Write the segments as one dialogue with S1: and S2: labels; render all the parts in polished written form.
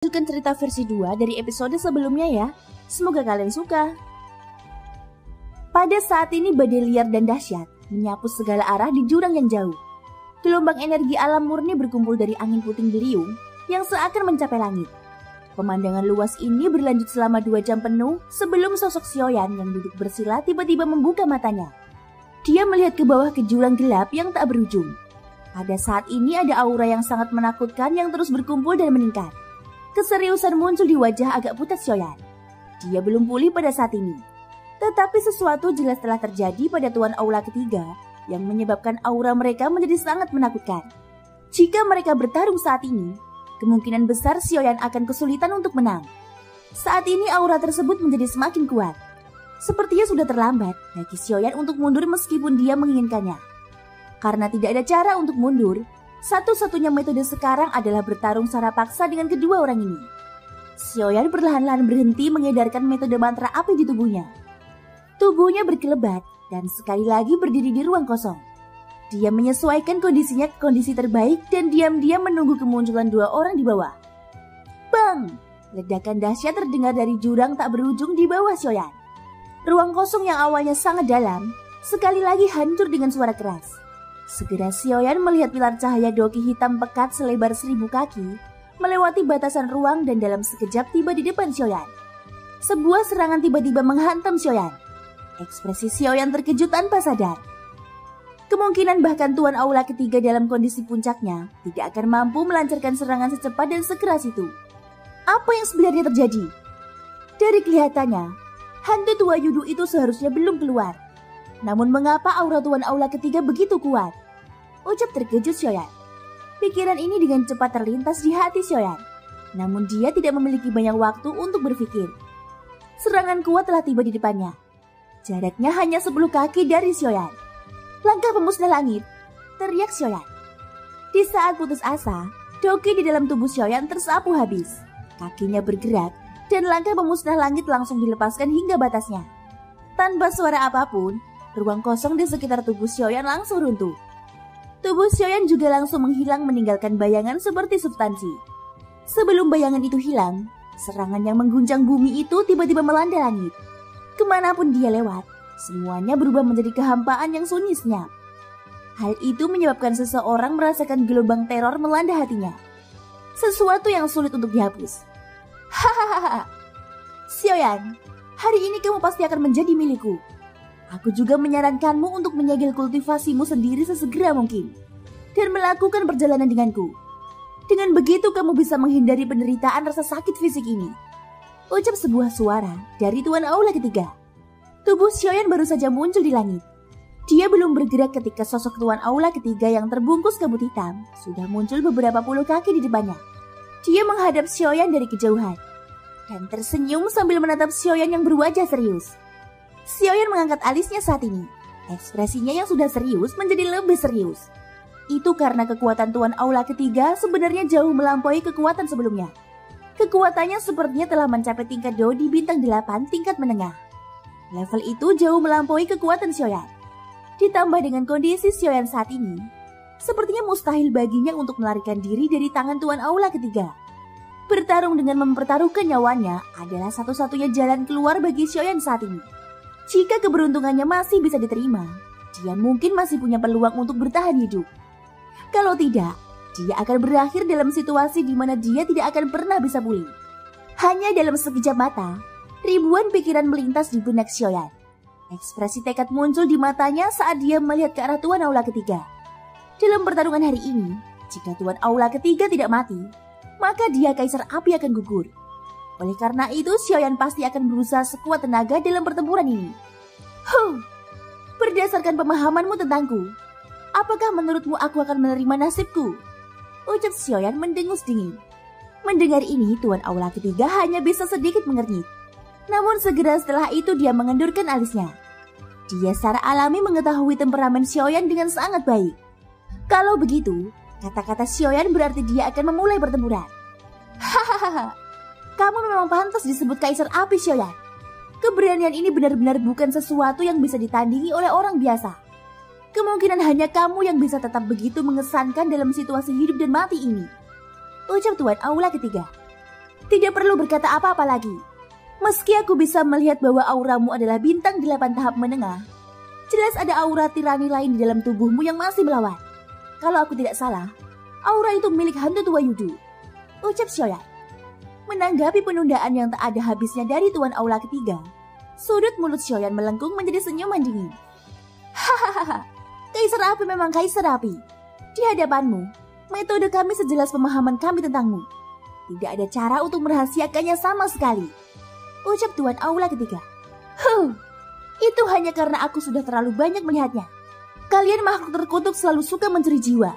S1: Lanjutkan cerita versi 2 dari episode sebelumnya ya. Semoga kalian suka. Pada saat ini badai liar dan dahsyat menyapu segala arah di jurang yang jauh. Gelombang energi alam murni berkumpul dari angin puting beliung yang seakan mencapai langit. Pemandangan luas ini berlanjut selama 2 jam penuh sebelum sosok Xiaoyan yang duduk bersila tiba-tiba membuka matanya. Dia melihat ke bawah ke jurang gelap yang tak berujung. Pada saat ini ada aura yang sangat menakutkan yang terus berkumpul dan meningkat. Keseriusan muncul di wajah agak pucat Xiaoyan. Dia belum pulih pada saat ini. Tetapi sesuatu jelas telah terjadi pada Tuan Aula ketiga yang menyebabkan aura mereka menjadi sangat menakutkan. Jika mereka bertarung saat ini, kemungkinan besar Xiaoyan akan kesulitan untuk menang. Saat ini aura tersebut menjadi semakin kuat. Sepertinya sudah terlambat bagi Xiaoyan untuk mundur meskipun dia menginginkannya. Karena tidak ada cara untuk mundur, satu-satunya metode sekarang adalah bertarung secara paksa dengan kedua orang ini. Xiaoyan perlahan-lahan berhenti mengedarkan metode mantra api di tubuhnya. Tubuhnya berkelebat dan sekali lagi berdiri di ruang kosong. Dia menyesuaikan kondisinya ke kondisi terbaik dan diam-diam menunggu kemunculan 2 orang di bawah. Bang! Ledakan dahsyat terdengar dari jurang tak berujung di bawah Xiaoyan. Ruang kosong yang awalnya sangat dalam, sekali lagi hancur dengan suara keras. Segera Xiaoyan melihat pilar cahaya doki hitam pekat selebar 1000 kaki melewati batasan ruang dan dalam sekejap tiba di depan Xiaoyan. Sebuah serangan tiba-tiba menghantam Xiaoyan. Ekspresi Xiaoyan terkejut tanpa sadar. Kemungkinan bahkan Tuan Aula ketiga dalam kondisi puncaknya tidak akan mampu melancarkan serangan secepat dan sekeras itu. Apa yang sebenarnya terjadi? Dari kelihatannya, hantu tua Yudu itu seharusnya belum keluar. Namun mengapa aura Tuan Aula ketiga begitu kuat? Ucap terkejut Xiaoyan. Pikiran ini dengan cepat terlintas di hati Xiaoyan. Namun dia tidak memiliki banyak waktu untuk berpikir. Serangan kuat telah tiba di depannya. Jaraknya hanya 10 kaki dari Xiaoyan. Langkah pemusnah langit, teriak Xiaoyan. Di saat putus asa, doki di dalam tubuh Xiaoyan tersapu habis. Kakinya bergerak dan langkah pemusnah langit langsung dilepaskan hingga batasnya. Tanpa suara apapun, ruang kosong di sekitar tubuh Xiaoyan langsung runtuh. Tubuh Xiaoyan juga langsung menghilang meninggalkan bayangan seperti substansi. Sebelum bayangan itu hilang, serangan yang mengguncang bumi itu tiba-tiba melanda langit. Kemanapun dia lewat, semuanya berubah menjadi kehampaan yang sunyi senyap. Hal itu menyebabkan seseorang merasakan gelombang teror melanda hatinya. Sesuatu yang sulit untuk dihapus. Hahaha, Xiaoyan, hari ini kamu pasti akan menjadi milikku. Aku juga menyarankanmu untuk menyegel kultivasimu sendiri sesegera mungkin dan melakukan perjalanan denganku. Dengan begitu kamu bisa menghindari penderitaan rasa sakit fisik ini. Ucap sebuah suara dari Tuan Aula ketiga. Tubuh Xiaoyan baru saja muncul di langit. Dia belum bergerak ketika sosok Tuan Aula ketiga yang terbungkus kabut hitam sudah muncul beberapa puluh kaki di depannya. Dia menghadap Xiaoyan dari kejauhan dan tersenyum sambil menatap Xiaoyan yang berwajah serius. Xiaoyan mengangkat alisnya saat ini. Ekspresinya yang sudah serius menjadi lebih serius. Itu karena kekuatan Tuan Aula ketiga sebenarnya jauh melampaui kekuatan sebelumnya. Kekuatannya sepertinya telah mencapai tingkat Do di bintang 8 tingkat menengah. Level itu jauh melampaui kekuatan Xiaoyan. Ditambah dengan kondisi Xiaoyan saat ini, sepertinya mustahil baginya untuk melarikan diri dari tangan Tuan Aula ketiga. Bertarung dengan mempertaruhkan nyawanya adalah satu-satunya jalan keluar bagi Xiaoyan saat ini. Jika keberuntungannya masih bisa diterima, dia mungkin masih punya peluang untuk bertahan hidup. Kalau tidak, dia akan berakhir dalam situasi di mana dia tidak akan pernah bisa pulih. Hanya dalam sekejap mata, ribuan pikiran melintas di benak Xiaoyan. Ekspresi tekad muncul di matanya saat dia melihat ke arah Tuan Aula ketiga. Dalam pertarungan hari ini, jika Tuan Aula ketiga tidak mati, maka dia Kaisar Api akan gugur. Oleh karena itu, Xiaoyan pasti akan berusaha sekuat tenaga dalam pertempuran ini. Berdasarkan pemahamanmu tentangku, apakah menurutmu aku akan menerima nasibku? Ucap Xiaoyan mendengus dingin. Mendengar ini, Tuan Aula ketiga hanya bisa sedikit mengernyit. Namun segera setelah itu dia mengendurkan alisnya. Dia secara alami mengetahui temperamen Xiaoyan dengan sangat baik. Kalau begitu, kata-kata Xiaoyan berarti dia akan memulai pertempuran. Hahaha. Kamu memang pantas disebut Kaisar Api Xiaoyan. Keberanian ini benar-benar bukan sesuatu yang bisa ditandingi oleh orang biasa. Kemungkinan hanya kamu yang bisa tetap begitu mengesankan dalam situasi hidup dan mati ini. Ucap Tuan Aula ketiga. Tidak perlu berkata apa-apa lagi. Meski aku bisa melihat bahwa auramu adalah bintang 8 tahap menengah, jelas ada aura tirani lain di dalam tubuhmu yang masih melawan. Kalau aku tidak salah, aura itu milik hantu tua Yudu, ucap Xiaoyan. Menanggapi penundaan yang tak ada habisnya dari Tuan Aula ketiga, sudut mulut Xiaoyan melengkung menjadi senyuman dingin. Hahaha, Kaisar Api memang Kaisar Api. Di hadapanmu, metode kami sejelas pemahaman kami tentangmu. Tidak ada cara untuk merahasiakannya sama sekali, ucap Tuan Aula ketiga. Itu hanya karena aku sudah terlalu banyak melihatnya. Kalian makhluk terkutuk selalu suka mencuri jiwa,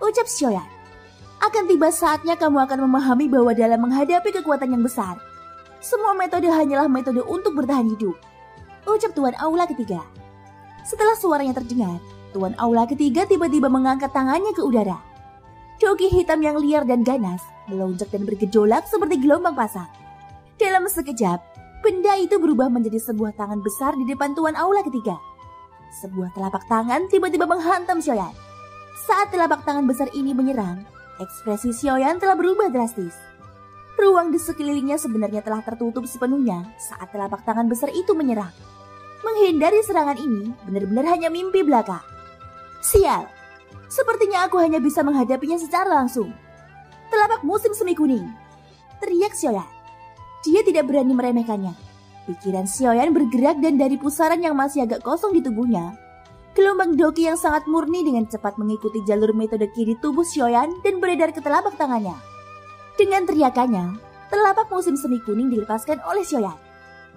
S1: ucap Xiaoyan. Akan tiba saatnya kamu akan memahami bahwa dalam menghadapi kekuatan yang besar, semua metode hanyalah metode untuk bertahan hidup, ucap Tuan Aula ketiga. Setelah suaranya terdengar, Tuan Aula ketiga tiba-tiba mengangkat tangannya ke udara. Doki hitam yang liar dan ganas melonjak dan bergejolak seperti gelombang pasang. Dalam sekejap, benda itu berubah menjadi sebuah tangan besar di depan Tuan Aula ketiga. Sebuah telapak tangan tiba-tiba menghantam Xiaoyan. Saat telapak tangan besar ini menyerang, ekspresi Xiaoyan telah berubah drastis. Ruang di sekelilingnya sebenarnya telah tertutup sepenuhnya saat telapak tangan besar itu menyerang. Menghindari serangan ini benar-benar hanya mimpi belaka. Sial, sepertinya aku hanya bisa menghadapinya secara langsung. Telapak musim semi kuning, teriak Xiaoyan. Dia tidak berani meremehkannya. Pikiran Xiaoyan bergerak dan dari pusaran yang masih agak kosong di tubuhnya, gelombang doki yang sangat murni dengan cepat mengikuti jalur metode ki di tubuh Xiaoyan dan beredar ke telapak tangannya. Dengan teriakannya, telapak musim semi kuning dilepaskan oleh Xiaoyan.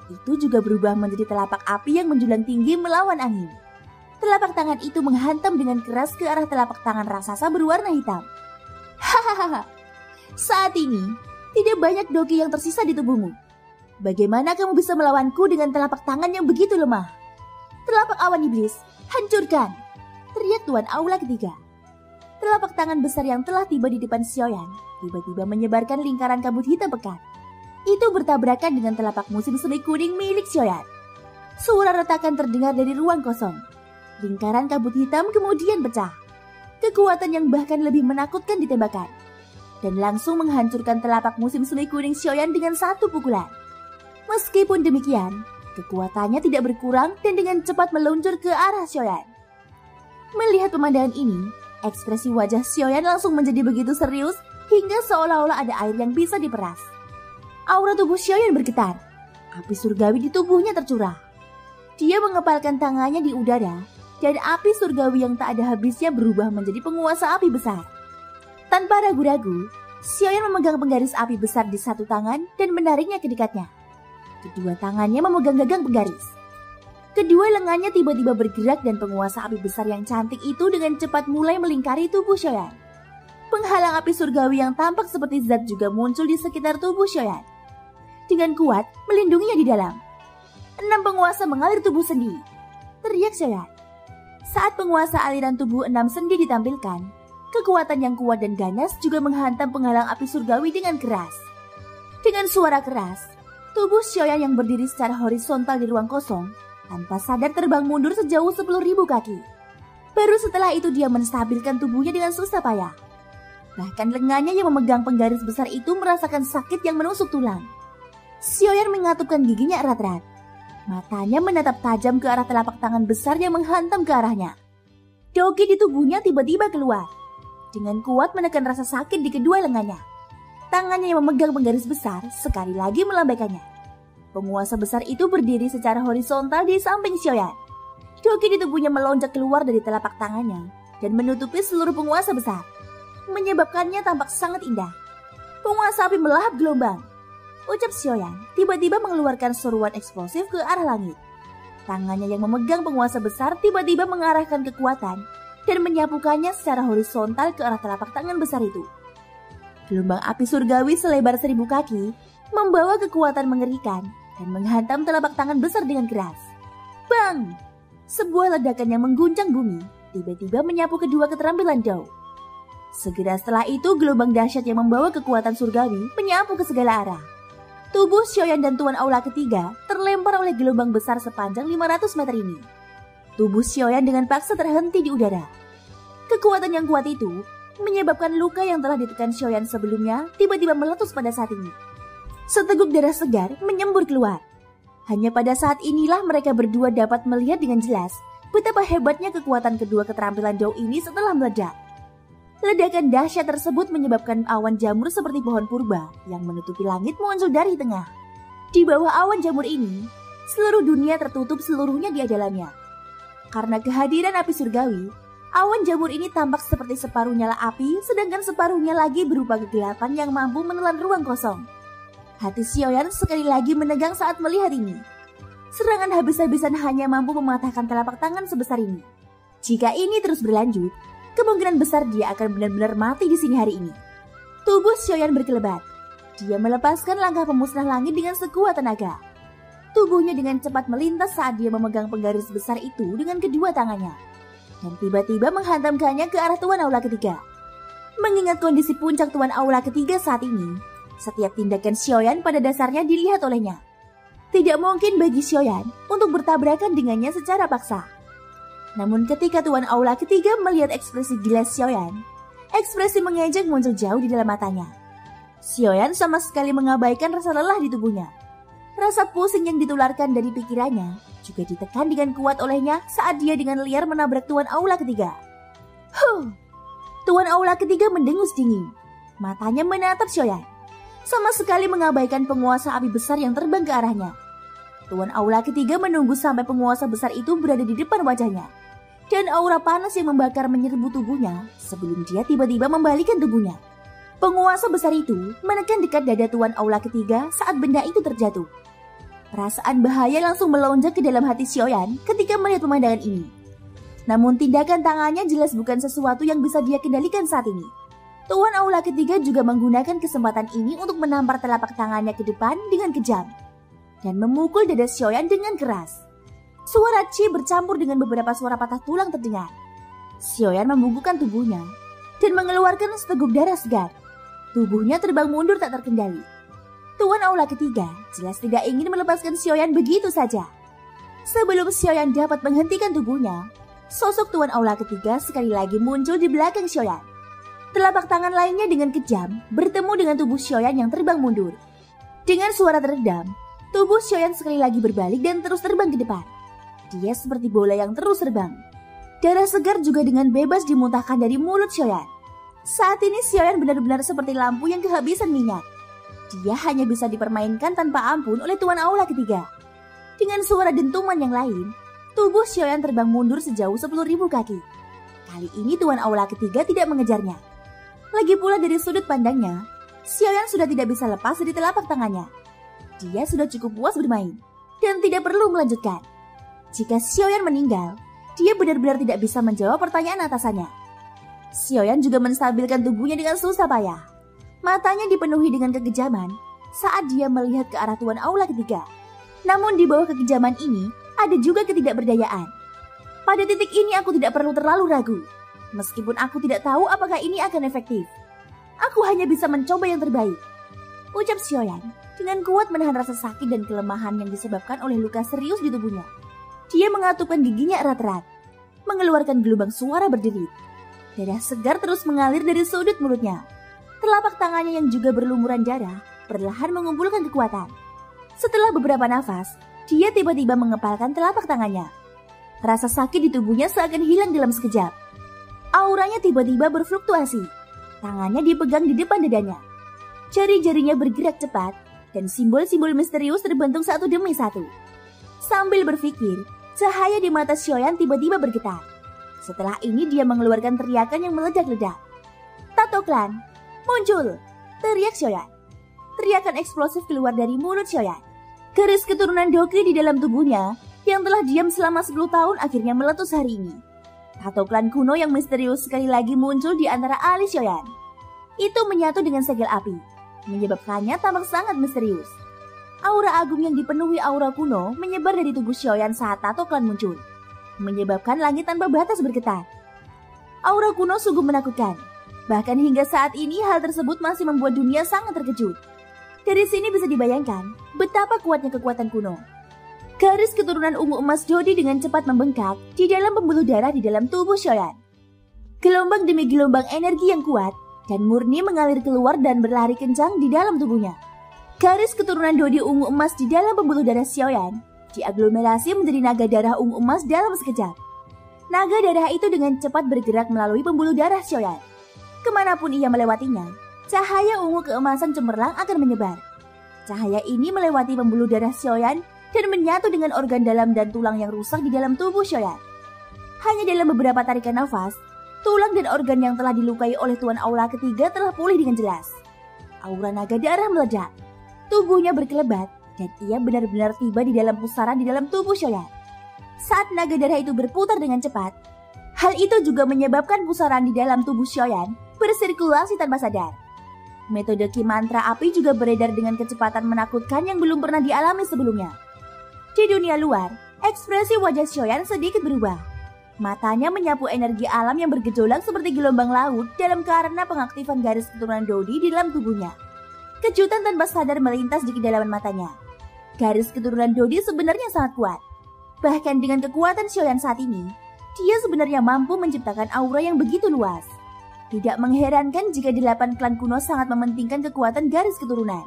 S1: Itu juga berubah menjadi telapak api yang menjulang tinggi melawan angin. Telapak tangan itu menghantam dengan keras ke arah telapak tangan raksasa berwarna hitam. Hahaha, saat ini tidak banyak doki yang tersisa di tubuhmu. Bagaimana kamu bisa melawanku dengan telapak tangan yang begitu lemah? Telapak awan iblis, hancurkan! Teriak Tuan Aula ketiga. Telapak tangan besar yang telah tiba di depan Xiaoyan tiba-tiba menyebarkan lingkaran kabut hitam pekat. Itu bertabrakan dengan telapak musim semi kuning milik Xiaoyan. Suara retakan terdengar dari ruang kosong. Lingkaran kabut hitam kemudian pecah. Kekuatan yang bahkan lebih menakutkan ditembakkan dan langsung menghancurkan telapak musim semi kuning Xiaoyan dengan satu pukulan. Meskipun demikian, kekuatannya tidak berkurang dan dengan cepat meluncur ke arah Xiaoyan. Melihat pemandangan ini, ekspresi wajah Xiaoyan langsung menjadi begitu serius hingga seolah-olah ada air yang bisa diperas. Aura tubuh Xiaoyan bergetar. Api surgawi di tubuhnya tercurah. Dia mengepalkan tangannya di udara dan api surgawi yang tak ada habisnya berubah menjadi penguasa api besar. Tanpa ragu-ragu, Xiaoyan memegang penggaris api besar di satu tangan dan menariknya ke dekatnya. Kedua tangannya memegang gagang penggaris. Kedua lengannya tiba-tiba bergerak dan penguasa api besar yang cantik itu dengan cepat mulai melingkari tubuh Xiaoyan. Penghalang api surgawi yang tampak seperti zat juga muncul di sekitar tubuh Xiaoyan. Dengan kuat melindunginya di dalam. 6 penguasa mengalir tubuh sendi, teriak Xiaoyan. Saat penguasa aliran tubuh 6 sendi ditampilkan, kekuatan yang kuat dan ganas juga menghantam penghalang api surgawi dengan keras. Dengan suara keras, tubuh Xiaoyan yang berdiri secara horizontal di ruang kosong tanpa sadar terbang mundur sejauh 10.000 kaki. Baru setelah itu dia menstabilkan tubuhnya dengan susah payah. Bahkan lengannya yang memegang penggaris besar itu merasakan sakit yang menusuk tulang. Xiaoyan mengatupkan giginya erat-erat. Matanya menatap tajam ke arah telapak tangan besar yang menghantam ke arahnya. Doki di tubuhnya tiba-tiba keluar. Dengan kuat menekan rasa sakit di kedua lengannya. Tangannya yang memegang penggaris besar sekali lagi melambaikannya. Penguasa besar itu berdiri secara horizontal di samping Xiaoyan. Doki di tubuhnya melonjak keluar dari telapak tangannya dan menutupi seluruh penguasa besar, menyebabkannya tampak sangat indah. Penguasa api melahap gelombang, ucap Xiaoyan tiba-tiba mengeluarkan seruan eksplosif ke arah langit. Tangannya yang memegang penguasa besar tiba-tiba mengarahkan kekuatan dan menyapukannya secara horizontal ke arah telapak tangan besar itu. Gelombang api surgawi selebar 1000 kaki membawa kekuatan mengerikan dan menghantam telapak tangan besar dengan keras. Bang! Sebuah ledakan yang mengguncang bumi tiba-tiba menyapu kedua keterampilan Dao. Segera setelah itu gelombang dahsyat yang membawa kekuatan surgawi menyapu ke segala arah. Tubuh Xiaoyan dan Tuan Aula ketiga terlempar oleh gelombang besar sepanjang 500 meter ini. Tubuh Xiaoyan dengan paksa terhenti di udara. Kekuatan yang kuat itu menyebabkan luka yang telah ditekan Xiaoyan sebelumnya tiba-tiba meletus pada saat ini. Seteguk darah segar menyembur keluar. Hanya pada saat inilah mereka berdua dapat melihat dengan jelas betapa hebatnya kekuatan kedua keterampilan Dou ini setelah meledak. Ledakan dahsyat tersebut menyebabkan awan jamur seperti pohon purba yang menutupi langit muncul dari tengah. Di bawah awan jamur ini, seluruh dunia tertutup seluruhnya di dalamnya. Karena kehadiran api surgawi, awan jamur ini tampak seperti separuh nyala api, sedangkan separuhnya lagi berupa kegelapan yang mampu menelan ruang kosong. Hati Xiaoyan sekali lagi menegang saat melihat ini. Serangan habis-habisan hanya mampu mematahkan telapak tangan sebesar ini. Jika ini terus berlanjut, kemungkinan besar dia akan benar-benar mati di sini hari ini. Tubuh Xiaoyan berkelebat. Dia melepaskan langkah pemusnah langit dengan sekuat tenaga. Tubuhnya dengan cepat melintas saat dia memegang penggaris besar itu dengan kedua tangannya. Dan tiba-tiba menghantamkannya ke arah Tuan Aula ketiga. Mengingat kondisi puncak Tuan Aula ketiga saat ini, setiap tindakan Xiaoyan pada dasarnya dilihat olehnya. Tidak mungkin bagi Xiaoyan untuk bertabrakan dengannya secara paksa. Namun ketika Tuan Aula ketiga melihat ekspresi gila Xiaoyan, ekspresi mengejek muncul jauh di dalam matanya. Xiaoyan sama sekali mengabaikan rasa lelah di tubuhnya. Rasa pusing yang ditularkan dari pikirannya juga ditekan dengan kuat olehnya saat dia dengan liar menabrak Tuan Aula ketiga. Tuan Aula ketiga mendengus dingin. Matanya menatap Xiaoyan, sama sekali mengabaikan penguasa api besar yang terbang ke arahnya. Tuan Aula ketiga menunggu sampai penguasa besar itu berada di depan wajahnya. Dan aura panas yang membakar menyerbu tubuhnya sebelum dia tiba-tiba membalikkan tubuhnya. Penguasa besar itu menekan dekat dada Tuan Aula ketiga saat benda itu terjatuh. Perasaan bahaya langsung melonjak ke dalam hati Xiaoyan ketika melihat pemandangan ini. Namun tindakan tangannya jelas bukan sesuatu yang bisa dia kendalikan saat ini. Tuan Aula ketiga juga menggunakan kesempatan ini untuk menampar telapak tangannya ke depan dengan kejam dan memukul dada Xiaoyan dengan keras. Suara Qi bercampur dengan beberapa suara patah tulang terdengar. Xiaoyan membungkukkan tubuhnya dan mengeluarkan seteguk darah segar. Tubuhnya terbang mundur tak terkendali. Tuan Aula ketiga jelas tidak ingin melepaskan Xiaoyan begitu saja. Sebelum Xiaoyan dapat menghentikan tubuhnya, sosok Tuan Aula ketiga sekali lagi muncul di belakang Xiaoyan. Telapak tangan lainnya dengan kejam bertemu dengan tubuh Xiaoyan yang terbang mundur. Dengan suara teredam, tubuh Xiaoyan sekali lagi berbalik dan terus terbang ke depan. Dia seperti bola yang terus terbang. Darah segar juga dengan bebas dimuntahkan dari mulut Xiaoyan. Saat ini Xiaoyan benar-benar seperti lampu yang kehabisan minyak. Dia hanya bisa dipermainkan tanpa ampun oleh Tuan Aula ketiga. Dengan suara dentuman yang lain, tubuh Xiaoyan terbang mundur sejauh 10.000 kaki. Kali ini Tuan Aula ketiga tidak mengejarnya. Lagi pula dari sudut pandangnya, Xiaoyan sudah tidak bisa lepas dari telapak tangannya. Dia sudah cukup puas bermain dan tidak perlu melanjutkan. Jika Xiaoyan meninggal, dia benar-benar tidak bisa menjawab pertanyaan atasannya. Xiaoyan juga menstabilkan tubuhnya dengan susah payah. Matanya dipenuhi dengan kekejaman saat dia melihat ke arah Tuan Aula ketiga. Namun di bawah kekejaman ini ada juga ketidakberdayaan. Pada titik ini aku tidak perlu terlalu ragu. Meskipun aku tidak tahu apakah ini akan efektif, aku hanya bisa mencoba yang terbaik, ucap Xiaoyan dengan kuat menahan rasa sakit dan kelemahan yang disebabkan oleh luka serius di tubuhnya. Dia mengatupkan giginya erat-erat, mengeluarkan gelombang suara berderit. Darah segar terus mengalir dari sudut mulutnya. Telapak tangannya yang juga berlumuran darah perlahan mengumpulkan kekuatan. Setelah beberapa nafas, dia tiba-tiba mengepalkan telapak tangannya. Rasa sakit di tubuhnya seakan hilang dalam sekejap. Auranya tiba-tiba berfluktuasi. Tangannya dipegang di depan dadanya. Jari-jarinya bergerak cepat dan simbol-simbol misterius terbentuk satu demi satu. Sambil berpikir, cahaya di mata Xiaoyan tiba-tiba bergetar. Setelah ini dia mengeluarkan teriakan yang meledak-ledak. Tato Clan, muncul! Teriak Xiaoyan. Teriakan eksplosif keluar dari mulut Xiaoyan. Garis keturunan Doqi di dalam tubuhnya yang telah diam selama 10 tahun akhirnya meletus hari ini. Tato Clan kuno yang misterius sekali lagi muncul di antara alis Xiaoyan. Itu menyatu dengan segel api, menyebabkannya tampak sangat misterius. Aura agung yang dipenuhi aura kuno menyebar dari tubuh Xiaoyan saat Tato Clan muncul, menyebabkan langit tanpa batas bergetar. Aura kuno sungguh menakutkan. Bahkan hingga saat ini hal tersebut masih membuat dunia sangat terkejut. Dari sini bisa dibayangkan betapa kuatnya kekuatan kuno. Garis keturunan ungu emas Dodi dengan cepat membengkak di dalam pembuluh darah di dalam tubuh Xiaoyan. Gelombang demi gelombang energi yang kuat dan murni mengalir keluar dan berlari kencang di dalam tubuhnya. Garis keturunan Dodi ungu emas di dalam pembuluh darah Xiaoyan diaglomerasi menjadi naga darah ungu emas dalam sekejap. Naga darah itu dengan cepat bergerak melalui pembuluh darah Xiaoyan. Kemanapun ia melewatinya, cahaya ungu keemasan cemerlang akan menyebar. Cahaya ini melewati pembuluh darah Xiaoyan dan menyatu dengan organ dalam dan tulang yang rusak di dalam tubuh Xiaoyan. Hanya dalam beberapa tarikan nafas, tulang dan organ yang telah dilukai oleh Tuan Aula ketiga telah pulih dengan jelas. Aura naga darah meledak. Tubuhnya berkelebat dan ia benar-benar tiba di dalam pusaran di dalam tubuh Xiaoyan. Saat naga darah itu berputar dengan cepat, hal itu juga menyebabkan pusaran di dalam tubuh Xiaoyan bersirkulasi tanpa sadar. Metode Ki mantra api juga beredar dengan kecepatan menakutkan yang belum pernah dialami sebelumnya. Di dunia luar, ekspresi wajah Xiaoyan sedikit berubah. Matanya menyapu energi alam yang bergejolak seperti gelombang laut dalam karena pengaktifan garis keturunan Dodi di dalam tubuhnya. Kejutan tanpa sadar melintas di kedalaman matanya. Garis keturunan Dodi sebenarnya sangat kuat. Bahkan dengan kekuatan Xiaoyan saat ini, dia sebenarnya mampu menciptakan aura yang begitu luas. Tidak mengherankan jika 8 klan kuno sangat mementingkan kekuatan garis keturunan.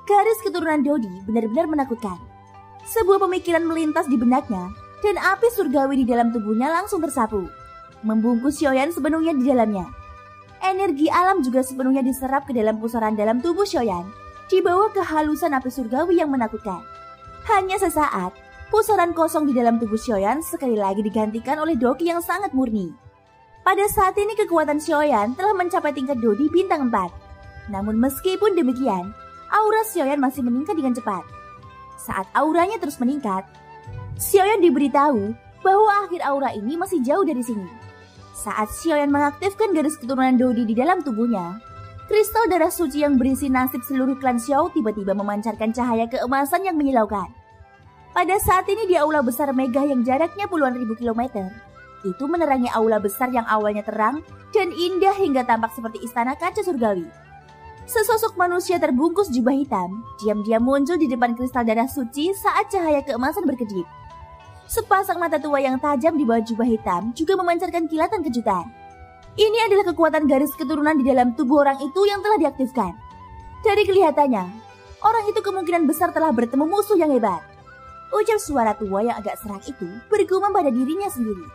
S1: Garis keturunan Dodi benar-benar menakutkan. Sebuah pemikiran melintas di benaknya, dan api surgawi di dalam tubuhnya langsung tersapu, membungkus Xiaoyan sepenuhnya di dalamnya. Energi alam juga sepenuhnya diserap ke dalam pusaran dalam tubuh Xiaoyan, di bawah kehalusan api surgawi yang menakutkan. Hanya sesaat, pusaran kosong di dalam tubuh Xiaoyan sekali lagi digantikan oleh Doki yang sangat murni. Pada saat ini kekuatan Xiaoyan telah mencapai tingkat Dodi bintang 4. Namun meskipun demikian, aura Xiaoyan masih meningkat dengan cepat. Saat auranya terus meningkat, Xiaoyan diberitahu bahwa akhir aura ini masih jauh dari sini. Saat Xiaoyan mengaktifkan garis keturunan Dodi di dalam tubuhnya, kristal darah suci yang berisi nasib seluruh klan Xiao tiba-tiba memancarkan cahaya keemasan yang menyilaukan. Pada saat ini di aula besar megah yang jaraknya puluhan ribu kilometer, itu menerangi aula besar yang awalnya terang dan indah hingga tampak seperti istana kaca surgawi. Sesosok manusia terbungkus jubah hitam diam-diam muncul di depan kristal darah suci saat cahaya keemasan berkedip. Sepasang mata tua yang tajam di bawah jubah hitam juga memancarkan kilatan kejutan. Ini adalah kekuatan garis keturunan di dalam tubuh orang itu yang telah diaktifkan. Dari kelihatannya, orang itu kemungkinan besar telah bertemu musuh yang hebat. Ucap suara tua yang agak serak itu bergumam pada dirinya sendiri.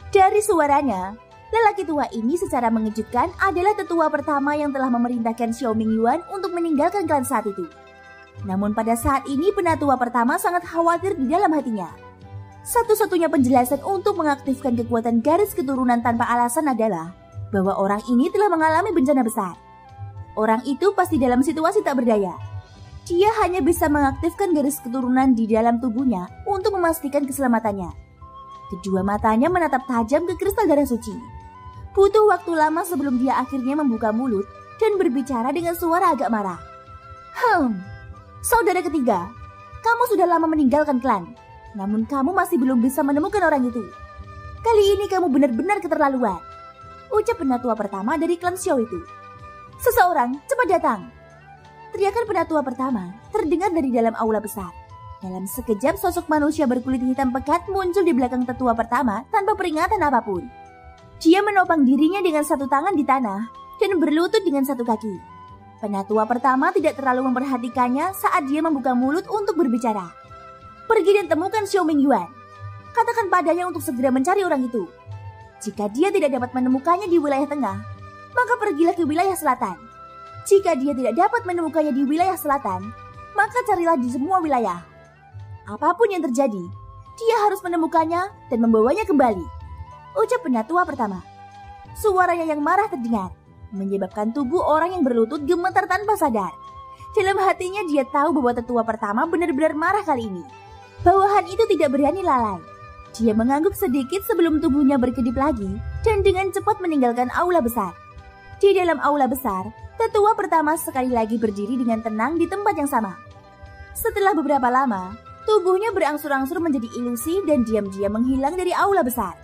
S1: Dari suaranya, lelaki tua ini secara mengejutkan adalah tetua pertama yang telah memerintahkan Xiao Mingyuan untuk meninggalkan klan saat itu. Namun pada saat ini penatua pertama sangat khawatir di dalam hatinya. Satu-satunya penjelasan untuk mengaktifkan kekuatan garis keturunan tanpa alasan adalah bahwa orang ini telah mengalami bencana besar. Orang itu pasti dalam situasi tak berdaya. Dia hanya bisa mengaktifkan garis keturunan di dalam tubuhnya untuk memastikan keselamatannya. Kedua matanya menatap tajam ke kristal darah suci. Butuh waktu lama sebelum dia akhirnya membuka mulut dan berbicara dengan suara agak marah. Saudara ketiga, kamu sudah lama meninggalkan klan. Namun kamu masih belum bisa menemukan orang itu. Kali ini kamu benar-benar keterlaluan, ucap penatua pertama dari klan Xiao itu. Seseorang, cepat datang. Teriakan penatua pertama terdengar dari dalam aula besar. Dalam sekejap sosok manusia berkulit hitam pekat muncul di belakang tetua pertama tanpa peringatan apapun. Dia menopang dirinya dengan satu tangan di tanah dan berlutut dengan satu kaki. Penatua pertama tidak terlalu memperhatikannya saat dia membuka mulut untuk berbicara. Pergi dan temukan Xiao Mingyuan. Katakan padanya untuk segera mencari orang itu. Jika dia tidak dapat menemukannya di wilayah tengah, maka pergilah ke wilayah selatan. Jika dia tidak dapat menemukannya di wilayah selatan, maka carilah di semua wilayah. Apapun yang terjadi, dia harus menemukannya dan membawanya kembali, ucap penatua pertama. Suaranya yang marah terdengar, menyebabkan tubuh orang yang berlutut gemetar tanpa sadar. Dalam hatinya dia tahu bahwa tetua pertama benar-benar marah kali ini. Bawahan itu tidak berani lalai. Dia mengangguk sedikit sebelum tubuhnya berkedip lagi dan dengan cepat meninggalkan aula besar. Di dalam aula besar, tetua pertama sekali lagi berdiri dengan tenang di tempat yang sama. Setelah beberapa lama, tubuhnya berangsur-angsur menjadi ilusi dan diam-diam menghilang dari aula besar.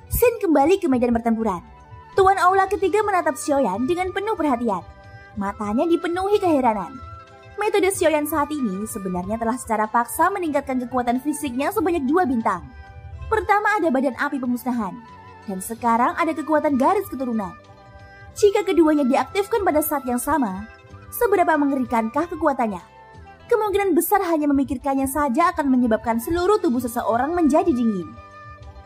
S1: Sin kembali ke medan pertempuran. Tuan aula ketiga menatap Xiaoyan dengan penuh perhatian. Matanya dipenuhi keheranan. Metode Xiaoyan saat ini sebenarnya telah secara paksa meningkatkan kekuatan fisiknya sebanyak 2 bintang. Pertama ada badan api pemusnahan, dan sekarang ada kekuatan garis keturunan. Jika keduanya diaktifkan pada saat yang sama, Seberapa mengerikankah kekuatannya? Kemungkinan besar hanya memikirkannya saja akan menyebabkan seluruh tubuh seseorang menjadi dingin.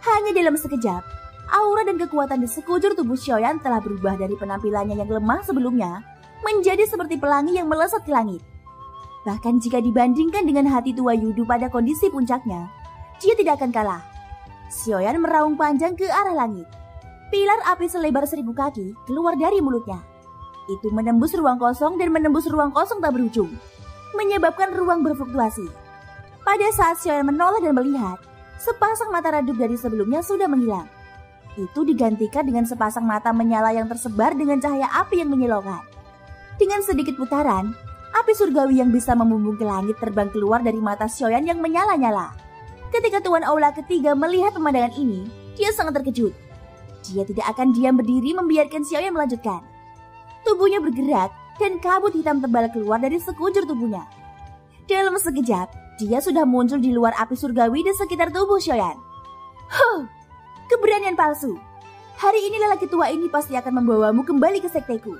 S1: Hanya dalam sekejap, aura dan kekuatan di sekujur tubuh Xiaoyan telah berubah dari penampilannya yang lemah sebelumnya menjadi seperti pelangi yang melesat ke langit. Bahkan jika dibandingkan dengan hati tua Yudu pada kondisi puncaknya, dia tidak akan kalah. Xiaoyan meraung panjang ke arah langit. Pilar api selebar 1000 kaki keluar dari mulutnya. Itu menembus ruang kosong dan menembus ruang kosong tak berujung, menyebabkan ruang berfluktuasi. Pada saat Xiaoyan menoleh dan melihat, sepasang mata redup dari sebelumnya sudah menghilang. Itu digantikan dengan sepasang mata menyala yang tersebar dengan cahaya api yang menyilaukan. Dengan sedikit putaran, api surgawi yang bisa membumbung ke langit terbang keluar dari mata Xiaoyan yang menyala-nyala. Ketika Tuan Aula ketiga melihat pemandangan ini, dia sangat terkejut. Dia tidak akan diam berdiri membiarkan Xiaoyan melanjutkan. Tubuhnya bergerak dan kabut hitam tebal keluar dari sekujur tubuhnya. Dalam sekejap, dia sudah muncul di luar api surgawi di sekitar tubuh Xiaoyan. Keberanian palsu. Hari ini lelaki tua ini pasti akan membawamu kembali ke sekteku.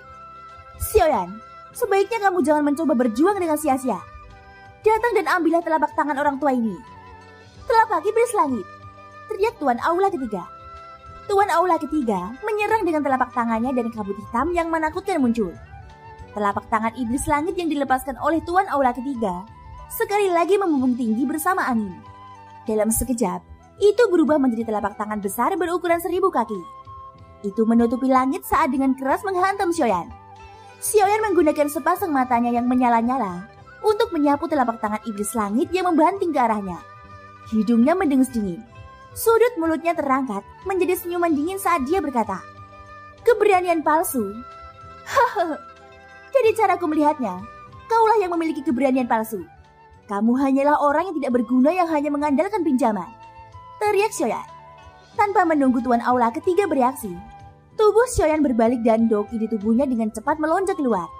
S1: Xiaoyan, sebaiknya kamu jangan mencoba berjuang dengan sia-sia. Datang dan ambillah telapak tangan orang tua ini. Telapak iblis langit, teriak Tuan Aula ketiga. Tuan Aula ketiga menyerang dengan telapak tangannya dan kabut hitam yang menakutkan muncul. Telapak tangan iblis langit yang dilepaskan oleh Tuan Aula ketiga sekali lagi membumbung tinggi bersama angin. Dalam sekejap, itu berubah menjadi telapak tangan besar berukuran 1000 kaki. Itu menutupi langit saat dengan keras menghantam Xiaoyan. Xiaoyan menggunakan sepasang matanya yang menyala-nyala untuk menyapu telapak tangan iblis langit yang membanting ke arahnya. Hidungnya mendengus dingin. Sudut mulutnya terangkat menjadi senyuman dingin saat dia berkata, "Keberanian palsu." Dari caraku melihatnya, kaulah yang memiliki keberanian palsu. Kamu hanyalah orang yang tidak berguna yang hanya mengandalkan pinjaman, teriak Xiaoyan. Tanpa menunggu Tuan Aula ketiga bereaksi, tubuh Xiaoyan berbalik dan doki di tubuhnya dengan cepat melonjak keluar.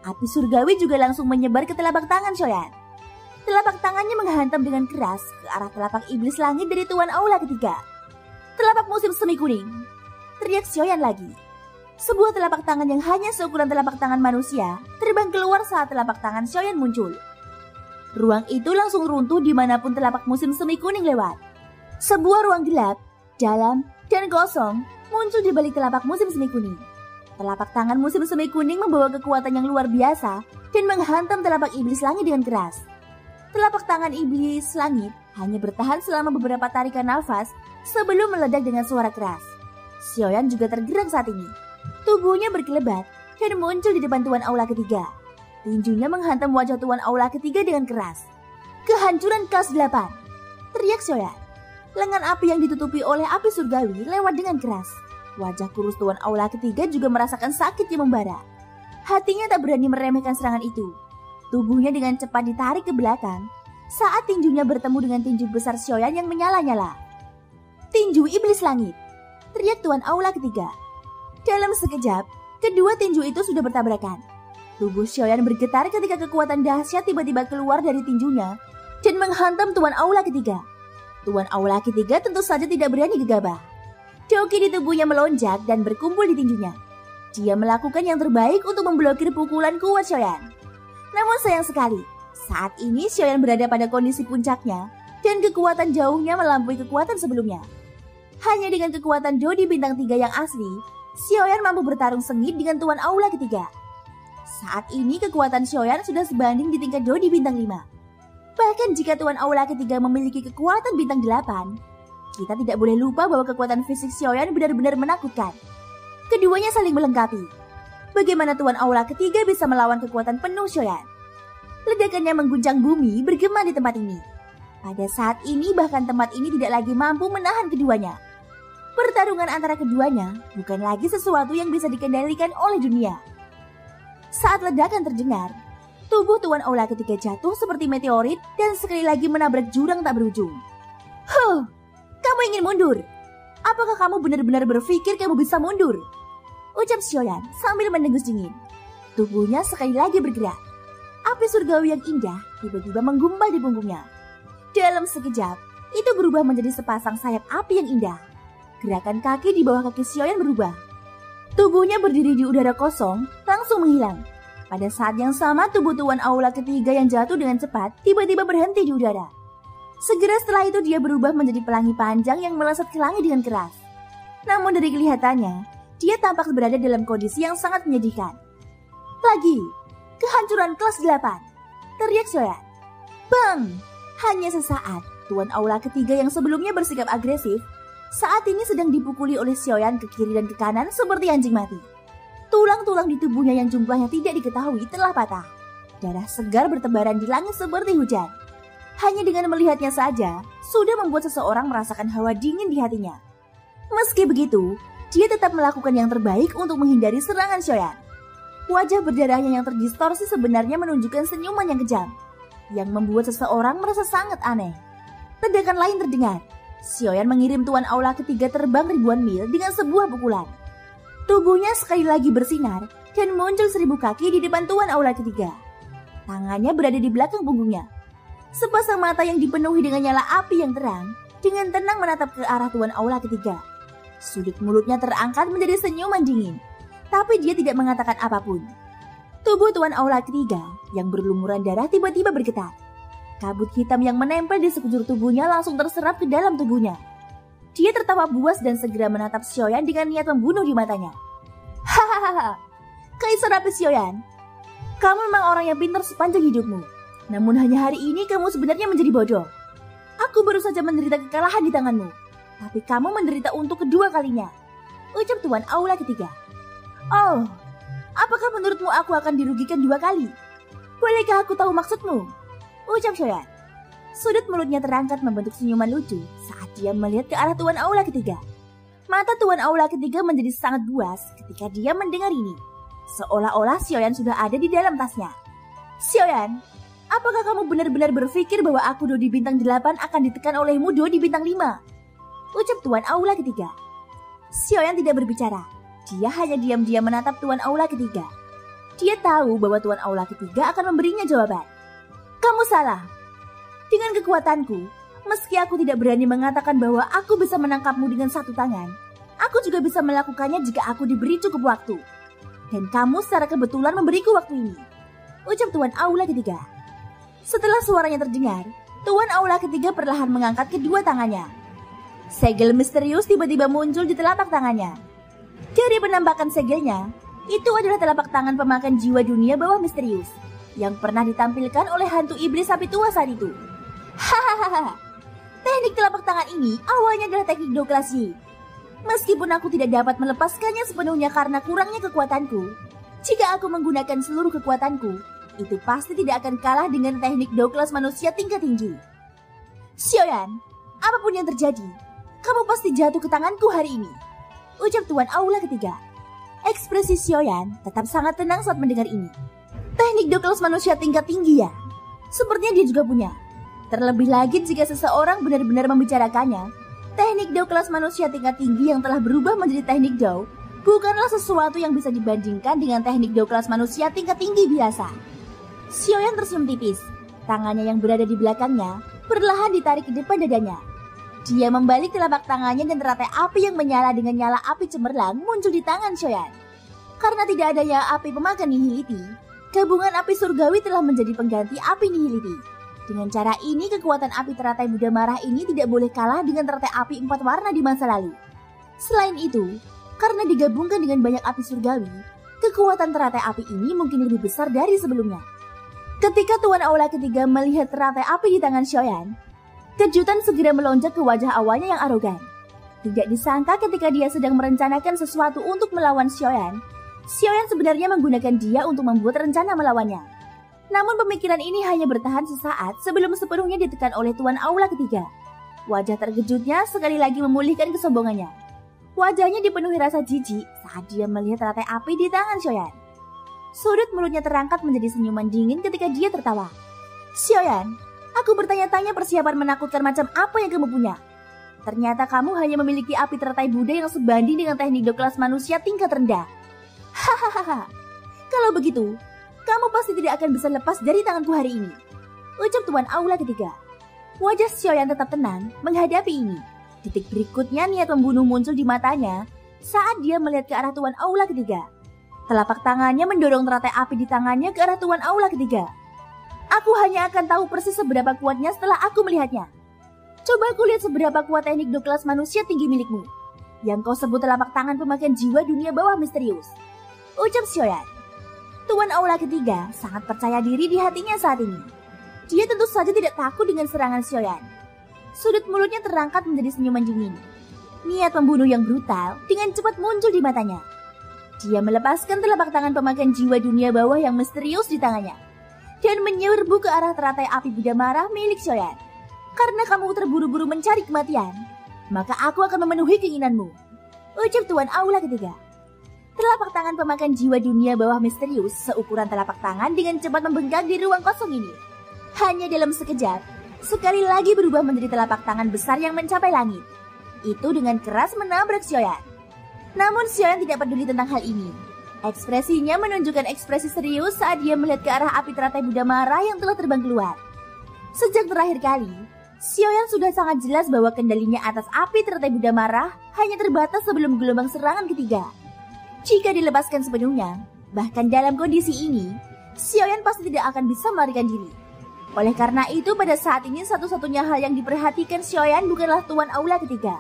S1: Api surgawi juga langsung menyebar ke telapak tangan Xiaoyan. Telapak tangannya menghantam dengan keras ke arah telapak iblis langit dari Tuan Aula ketiga. "Telapak musim semi kuning," teriak Xiaoyan lagi. Sebuah telapak tangan yang hanya seukuran telapak tangan manusia terbang keluar saat telapak tangan Xiaoyan muncul. Ruang itu langsung runtuh dimanapun telapak musim semi kuning lewat. Sebuah ruang gelap, dalam, dan kosong muncul di balik telapak musim semi kuning. Telapak tangan musim semi kuning membawa kekuatan yang luar biasa dan menghantam telapak iblis langit dengan keras. Telapak tangan iblis langit hanya bertahan selama beberapa tarikan nafas sebelum meledak dengan suara keras. Xiaoyan juga tergerak saat ini. Tubuhnya berkelebat dan muncul di depan Tuan Aula ketiga. Tinjunya menghantam wajah Tuan Aula ketiga dengan keras. "Kehancuran kelas 8," teriak Xiaoyan. Lengan api yang ditutupi oleh api surgawi lewat dengan keras. Wajah kurus Tuan Aula ketiga juga merasakan sakit yang membara. Hatinya tak berani meremehkan serangan itu. Tubuhnya dengan cepat ditarik ke belakang saat tinjunya bertemu dengan tinju besar Xiaoyan yang menyala-nyala. "Tinju iblis langit," teriak Tuan Aula ketiga. Dalam sekejap, kedua tinju itu sudah bertabrakan. Tubuh Xiaoyan bergetar ketika kekuatan dahsyat tiba-tiba keluar dari tinjunya dan menghantam Tuan Aula ketiga. Tuan Aula ketiga tentu saja tidak berani gegabah. Doki di tubuhnya melonjak dan berkumpul di tinjunya. Dia melakukan yang terbaik untuk memblokir pukulan kuat Xiaoyan. Namun sayang sekali, saat ini Xiaoyan berada pada kondisi puncaknya dan kekuatan jauhnya melampaui kekuatan sebelumnya. Hanya dengan kekuatan Dodi bintang 3 yang asli, Xiaoyan mampu bertarung sengit dengan Tuan Aula ketiga. Saat ini kekuatan Xiaoyan sudah sebanding di tingkat Dodi bintang 5. Bahkan jika Tuan Aula ketiga memiliki kekuatan bintang 8, kita tidak boleh lupa bahwa kekuatan fisik Xiaoyan benar-benar menakutkan. Keduanya saling melengkapi. Bagaimana Tuan Aula ketiga bisa melawan kekuatan penuh Xiaoyan? Ledakannya mengguncang bumi bergema di tempat ini. Pada saat ini bahkan tempat ini tidak lagi mampu menahan keduanya. Pertarungan antara keduanya bukan lagi sesuatu yang bisa dikendalikan oleh dunia. Saat ledakan terdengar, tubuh Tuan Aula ketiga jatuh seperti meteorit dan sekali lagi menabrak jurang tak berujung. Kamu ingin mundur? Apakah kamu benar-benar berpikir kamu bisa mundur?" ucap Xiaoyan sambil mendengus dingin. Tubuhnya sekali lagi bergerak. Api surgawi yang indah tiba-tiba menggumpal di punggungnya. Dalam sekejap, itu berubah menjadi sepasang sayap api yang indah. Gerakan kaki di bawah kaki Xiaoyan berubah. Tubuhnya berdiri di udara kosong, langsung menghilang. Pada saat yang sama, tubuh Tuan Aula ketiga yang jatuh dengan cepat tiba-tiba berhenti di udara. Segera setelah itu dia berubah menjadi pelangi panjang yang melesat ke langit dengan keras. Namun dari kelihatannya, dia tampak berada dalam kondisi yang sangat menyedihkan. Lagi, kehancuran kelas 8, teriak Xiaoyan. Bang! Hanya sesaat, Tuan Aula ketiga yang sebelumnya bersikap agresif, saat ini sedang dipukuli oleh Xiaoyan ke kiri dan ke kanan seperti anjing mati. Tulang-tulang di tubuhnya yang jumlahnya tidak diketahui telah patah. Darah segar bertebaran di langit seperti hujan. Hanya dengan melihatnya saja, sudah membuat seseorang merasakan hawa dingin di hatinya. Meski begitu, dia tetap melakukan yang terbaik untuk menghindari serangan Xiaoyan. Wajah berdarahnya yang terdistorsi sebenarnya menunjukkan senyuman yang kejam, yang membuat seseorang merasa sangat aneh. Ledakan lain terdengar. Xiaoyan mengirim Tuan Aula ketiga terbang ribuan mil dengan sebuah pukulan. Tubuhnya sekali lagi bersinar dan muncul 1000 kaki di depan Tuan Aula ketiga. Tangannya berada di belakang punggungnya. Sepasang mata yang dipenuhi dengan nyala api yang terang dengan tenang menatap ke arah Tuan Aula ketiga. Sudut mulutnya terangkat menjadi senyuman dingin, tapi dia tidak mengatakan apapun. Tubuh Tuan Aula ketiga yang berlumuran darah tiba-tiba bergetar. Kabut hitam yang menempel di sekujur tubuhnya langsung terserap ke dalam tubuhnya. Dia tertawa buas dan segera menatap Xiaoyan dengan niat membunuh di matanya. Hahaha, Kaisar Api Xiaoyan, kamu memang orang yang pintar sepanjang hidupmu. Namun hanya hari ini kamu sebenarnya menjadi bodoh. Aku baru saja menderita kekalahan di tanganmu, tapi kamu menderita untuk kedua kalinya, ucap Tuan Aula ketiga. Oh, apakah menurutmu aku akan dirugikan 2 kali? Bolehkah aku tahu maksudmu? Ucap Xiaoyan. Sudut mulutnya terangkat membentuk senyuman lucu saat dia melihat ke arah Tuan Aula ketiga. Mata Tuan Aula ketiga menjadi sangat buas ketika dia mendengar ini. Seolah-olah Xiaoyan sudah ada di dalam tasnya. Xiaoyan, apakah kamu benar-benar berpikir bahwa aku Do di bintang 8 akan ditekan olehmu Do di bintang 5? Ucap Tuan Aula ketiga. Xiaoyan tidak berbicara. Dia hanya diam-diam menatap Tuan Aula ketiga. Dia tahu bahwa Tuan Aula ketiga akan memberinya jawaban. Kamu salah. Dengan kekuatanku, meski aku tidak berani mengatakan bahwa aku bisa menangkapmu dengan 1 tangan, aku juga bisa melakukannya jika aku diberi cukup waktu. Dan kamu secara kebetulan memberiku waktu ini, ucap Tuan Aula ketiga. Setelah suaranya terdengar, Tuan Aula ketiga perlahan mengangkat kedua tangannya. Segel misterius tiba-tiba muncul di telapak tangannya. Dari penampakan segelnya, itu adalah telapak tangan pemakan jiwa dunia bawah misterius yang pernah ditampilkan oleh hantu iblis sapi tua saat itu. Hahaha, teknik telapak tangan ini awalnya adalah teknik Do kelas Y. Meskipun aku tidak dapat melepaskannya sepenuhnya karena kurangnya kekuatanku, jika aku menggunakan seluruh kekuatanku, itu pasti tidak akan kalah dengan teknik Do kelas manusia tingkat tinggi. Xiaoyan, apapun yang terjadi, kamu pasti jatuh ke tanganku hari ini, ucap Tuan Aula ketiga. Ekspresi Xiaoyan tetap sangat tenang saat mendengar ini. Teknik Do kelas manusia tingkat tinggi ya? Sepertinya dia juga punya. Terlebih lagi jika seseorang benar-benar membicarakannya, teknik Do kelas manusia tingkat tinggi yang telah berubah menjadi teknik Do bukanlah sesuatu yang bisa dibandingkan dengan teknik Do kelas manusia tingkat tinggi biasa. Xiaoyan tersenyum tipis. Tangannya yang berada di belakangnya perlahan ditarik ke depan dadanya. Dia membalik telapak tangannya dan teratai api yang menyala dengan nyala api cemerlang muncul di tangan Xiaoyan. Karena tidak adanya api pemakan nihility, gabungan api surgawi telah menjadi pengganti api nihility. Dengan cara ini, kekuatan api teratai Buddha marah ini tidak boleh kalah dengan teratai api 4 warna di masa lalu. Selain itu, karena digabungkan dengan banyak api surgawi, kekuatan teratai api ini mungkin lebih besar dari sebelumnya. Ketika Tuan Aula ketiga melihat teratai api di tangan Xiaoyan, kejutan segera melonjak ke wajah awalnya yang arogan. Tidak disangka ketika dia sedang merencanakan sesuatu untuk melawan Xiaoyan, Xiaoyan sebenarnya menggunakan dia untuk membuat rencana melawannya. Namun pemikiran ini hanya bertahan sesaat sebelum sepenuhnya ditekan oleh Tuan Aula ketiga. Wajah terkejutnya sekali lagi memulihkan kesombongannya. Wajahnya dipenuhi rasa jijik saat dia melihat teratai api di tangan Xiaoyan. Sudut mulutnya terangkat menjadi senyuman dingin ketika dia tertawa. Xiaoyan, aku bertanya-tanya persiapan menakutkan macam apa yang kamu punya. Ternyata kamu hanya memiliki api teratai Buddha yang sebanding dengan teknik Do kelas manusia tingkat rendah. Hahaha, kalau begitu, kamu pasti tidak akan bisa lepas dari tanganku hari ini, ucap Tuan Aula ketiga. Wajah Xiaoyan tetap tenang menghadapi ini. Detik berikutnya niat membunuh muncul di matanya saat dia melihat ke arah Tuan Aula ketiga. Telapak tangannya mendorong teratai api di tangannya ke arah Tuan Aula ketiga. Aku hanya akan tahu persis seberapa kuatnya setelah aku melihatnya. Coba aku lihat seberapa kuat teknik do kelas manusia tinggi milikmu, yang kau sebut telapak tangan pemakan jiwa dunia bawah misterius, ucap Xiaoyan. Tuan Aula ketiga sangat percaya diri di hatinya saat ini. Dia tentu saja tidak takut dengan serangan Xiaoyan. Sudut mulutnya terangkat menjadi senyuman dingin. Niat membunuh yang brutal dengan cepat muncul di matanya. Dia melepaskan telapak tangan pemakan jiwa dunia bawah yang misterius di tangannya dan menyerbu ke arah teratai api Buddha marah milik Xiaoyan. Karena kamu terburu-buru mencari kematian, maka aku akan memenuhi keinginanmu, ucap Tuan Aula ketiga. Telapak tangan pemakan jiwa dunia bawah misterius seukuran telapak tangan dengan cepat membengkak di ruang kosong ini. Hanya dalam sekejap, sekali lagi berubah menjadi telapak tangan besar yang mencapai langit. Itu dengan keras menabrak Xiaoyan. Namun Xiaoyan tidak peduli tentang hal ini. Ekspresinya menunjukkan ekspresi serius saat dia melihat ke arah api teratai Buddha marah yang telah terbang keluar. Sejak terakhir kali, Xiaoyan sudah sangat jelas bahwa kendalinya atas api teratai Buddha marah hanya terbatas sebelum gelombang serangan ketiga. Jika dilepaskan sepenuhnya, bahkan dalam kondisi ini, Xiaoyan pasti tidak akan bisa melarikan diri. Oleh karena itu, pada saat ini satu-satunya hal yang diperhatikan Xiaoyan bukanlah Tuan Aula ketiga,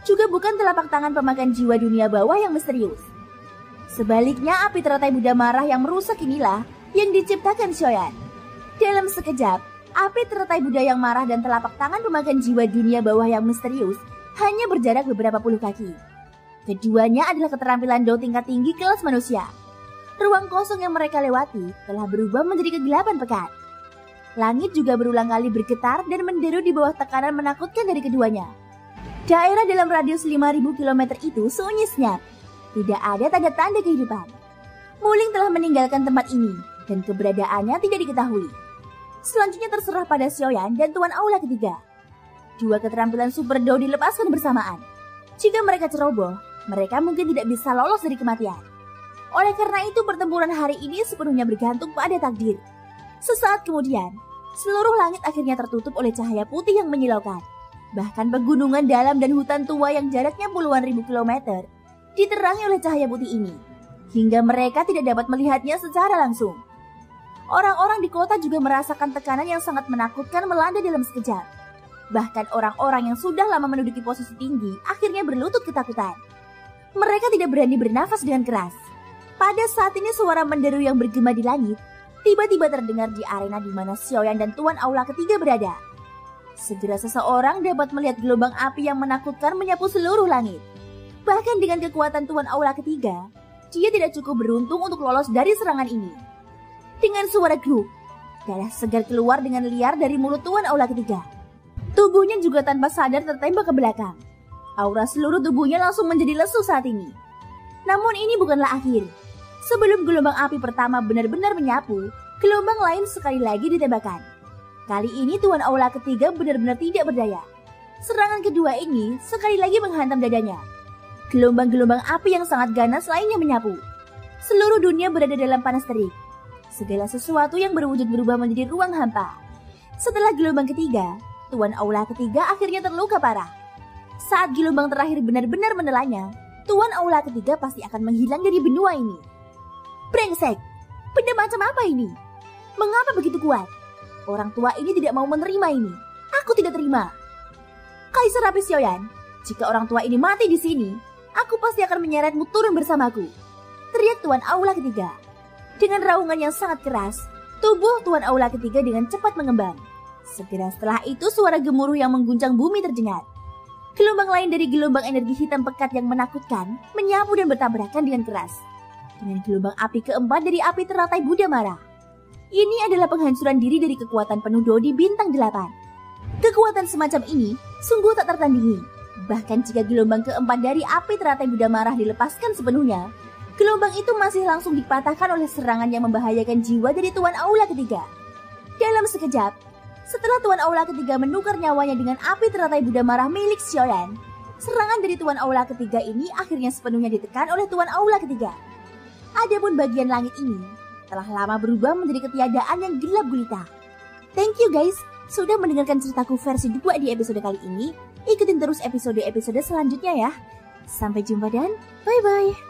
S1: juga bukan telapak tangan pemakan jiwa dunia bawah yang misterius. Sebaliknya, api teratai Buddha marah yang merusak inilah yang diciptakan Xiaoyan. Dalam sekejap, api teratai Buddha yang marah dan telapak tangan pemakan jiwa dunia bawah yang misterius hanya berjarak beberapa puluh kaki. Keduanya adalah keterampilan do tingkat tinggi kelas manusia. Ruang kosong yang mereka lewati telah berubah menjadi kegelapan pekat. Langit juga berulang kali bergetar dan menderu di bawah tekanan menakutkan dari keduanya. Daerah dalam radius 5.000 km itu sunyi senyap. Tidak ada tanda-tanda kehidupan. Muling telah meninggalkan tempat ini dan keberadaannya tidak diketahui. Selanjutnya terserah pada Xiaoyan dan Tuan Aula ketiga. Dua keterampilan Super Do dilepaskan bersamaan. Jika mereka ceroboh, mereka mungkin tidak bisa lolos dari kematian. Oleh karena itu, pertempuran hari ini sepenuhnya bergantung pada takdir. Sesaat kemudian, seluruh langit akhirnya tertutup oleh cahaya putih yang menyilaukan. Bahkan pegunungan dalam dan hutan tua yang jaraknya puluhan ribu kilometer diterangi oleh cahaya putih ini, hingga mereka tidak dapat melihatnya secara langsung. Orang-orang di kota juga merasakan tekanan yang sangat menakutkan melanda dalam sekejap. Bahkan orang-orang yang sudah lama menduduki posisi tinggi akhirnya berlutut ketakutan. Mereka tidak berani bernafas dengan keras. Pada saat ini suara menderu yang bergema di langit tiba-tiba terdengar di arena di mana Xiaoyan dan Tuan Aula ketiga berada. Segera seseorang dapat melihat gelombang api yang menakutkan menyapu seluruh langit. Bahkan dengan kekuatan Tuan Aula ketiga, dia tidak cukup beruntung untuk lolos dari serangan ini. Dengan suara gluk, darah segar keluar dengan liar dari mulut Tuan Aula ketiga. Tubuhnya juga tanpa sadar tertembak ke belakang. Aura seluruh tubuhnya langsung menjadi lesu saat ini. Namun ini bukanlah akhir. Sebelum gelombang api pertama benar-benar menyapu, gelombang lain sekali lagi ditembakkan. Kali ini Tuan Aula ketiga benar-benar tidak berdaya. Serangan kedua ini sekali lagi menghantam dadanya. Gelombang-gelombang api yang sangat ganas lainnya menyapu. Seluruh dunia berada dalam panas terik. Segala sesuatu yang berwujud berubah menjadi ruang hampa. Setelah gelombang ketiga, Tuan Aula ketiga akhirnya terluka parah. Saat gelombang terakhir benar-benar menelannya, Tuan Aula ketiga pasti akan menghilang dari benua ini. Brengsek! Benda macam apa ini? Mengapa begitu kuat? Orang tua ini tidak mau menerima ini. Aku tidak terima. Kaisar Api Xiaoyan, jika orang tua ini mati di sini, aku pasti akan menyeretmu turun bersamaku, teriak Tuan Aula ketiga. Dengan raungan yang sangat keras, tubuh Tuan Aula ketiga dengan cepat mengembang. Segera setelah itu suara gemuruh yang mengguncang bumi terdengar. Gelombang lain dari gelombang energi hitam pekat yang menakutkan menyapu dan bertabrakan dengan keras dengan gelombang api keempat dari api teratai Buddha marah. Ini adalah penghancuran diri dari kekuatan penuh Do di bintang 8. Kekuatan semacam ini sungguh tak tertandingi. Bahkan jika gelombang keempat dari api teratai Buddha marah dilepaskan sepenuhnya, gelombang itu masih langsung dipatahkan oleh serangan yang membahayakan jiwa dari Tuan Aula ketiga. Dalam sekejap, setelah Tuan Aula ketiga menukar nyawanya dengan api teratai Buddha marah milik Xiaoyan, serangan dari Tuan Aula ketiga ini akhirnya sepenuhnya ditekan oleh Tuan Aula ketiga. Adapun bagian langit ini telah lama berubah menjadi ketiadaan yang gelap gulita. Thank you guys sudah mendengarkan ceritaku versi 2 di episode kali ini. Ikutin terus episode-episode selanjutnya ya. Sampai jumpa dan bye-bye.